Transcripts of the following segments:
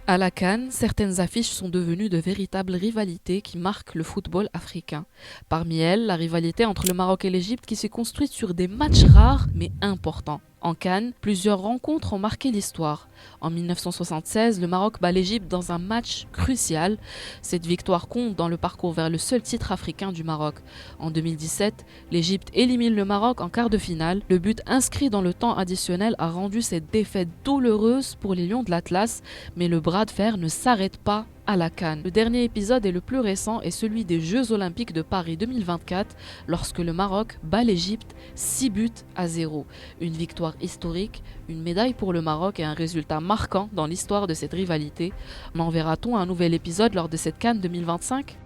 À la CAN, certaines affiches sont devenues de véritables rivalités qui marquent le football africain. Parmi elles, la rivalité entre le Maroc et l'Égypte qui s'est construite sur des matchs rares mais importants. En CAN, plusieurs rencontres ont marqué l'histoire. En 1976, le Maroc bat l'Égypte dans un match crucial. Cette victoire compte dans le parcours vers le seul titre africain du Maroc. En 2017, l'Égypte élimine le Maroc en quart de finale. Le but inscrit dans le temps additionnel a rendu cette défaite douloureuse pour les Lions de l'Atlas, mais le bras de fer ne s'arrête pas à la CAN. Le dernier épisode et le plus récent est celui des Jeux Olympiques de Paris 2024, lorsque le Maroc bat l'Égypte 6 buts à 0. Une victoire historique, une médaille pour le Maroc et un résultat marquant dans l'histoire de cette rivalité. En verra-t-on un nouvel épisode lors de cette CAN 2025 ?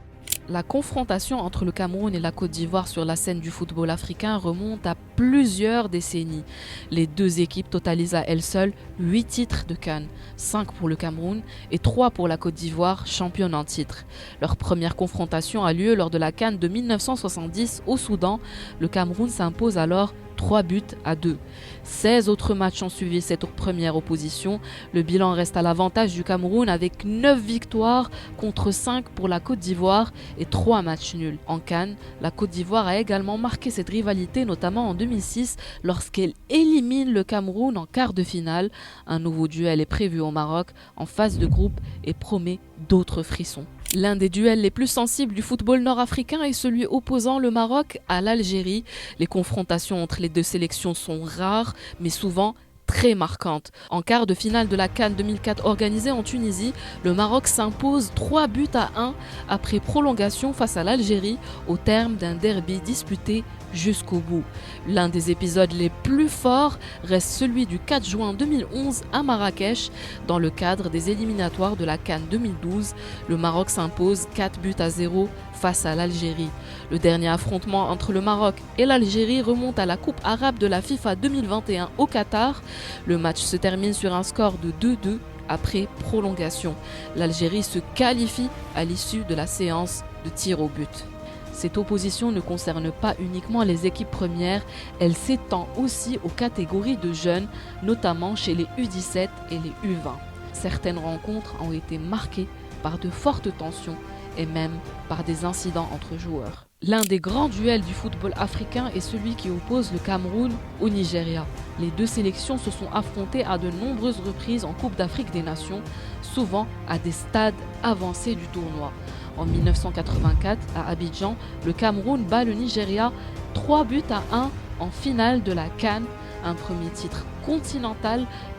La confrontation entre le Cameroun et la Côte d'Ivoire sur la scène du football africain remonte à plusieurs décennies. Les deux équipes totalisent à elles seules 8 titres de CAN, 5 pour le Cameroun et 3 pour la Côte d'Ivoire, championne en titre. Leur première confrontation a lieu lors de la CAN de 1970 au Soudan. Le Cameroun s'impose alors 3 buts à 2. 16 autres matchs ont suivi cette première opposition. Le bilan reste à l'avantage du Cameroun avec 9 victoires contre 5 pour la Côte d'Ivoire et 3 matchs nuls. En CAN, la Côte d'Ivoire a également marqué cette rivalité, notamment en 2006 lorsqu'elle élimine le Cameroun en quart de finale. Un nouveau duel est prévu au Maroc en phase de groupe et promet d'autres frissons. L'un des duels les plus sensibles du football nord-africain est celui opposant le Maroc à l'Algérie. Les confrontations entre les deux sélections sont rares, mais souvent très marquantes. En quart de finale de la CAN 2004 organisée en Tunisie, le Maroc s'impose 3 buts à 1 après prolongation face à l'Algérie au terme d'un derby disputé jusqu'au bout. L'un des épisodes les plus forts reste celui du 4 juin 2011 à Marrakech. Dans le cadre des éliminatoires de la CAN 2012, le Maroc s'impose 4 buts à 0 face à l'Algérie. Le dernier affrontement entre le Maroc et l'Algérie remonte à la Coupe arabe de la FIFA 2021 au Qatar. Le match se termine sur un score de 2-2 après prolongation. L'Algérie se qualifie à l'issue de la séance de tir au but. Cette opposition ne concerne pas uniquement les équipes premières, elle s'étend aussi aux catégories de jeunes, notamment chez les U17 et les U20. Certaines rencontres ont été marquées par de fortes tensions et même par des incidents entre joueurs. L'un des grands duels du football africain est celui qui oppose le Cameroun au Nigeria. Les deux sélections se sont affrontées à de nombreuses reprises en Coupe d'Afrique des Nations, souvent à des stades avancés du tournoi. En 1984, à Abidjan, le Cameroun bat le Nigeria 3 buts à 1 en finale de la CAN, un premier titre continental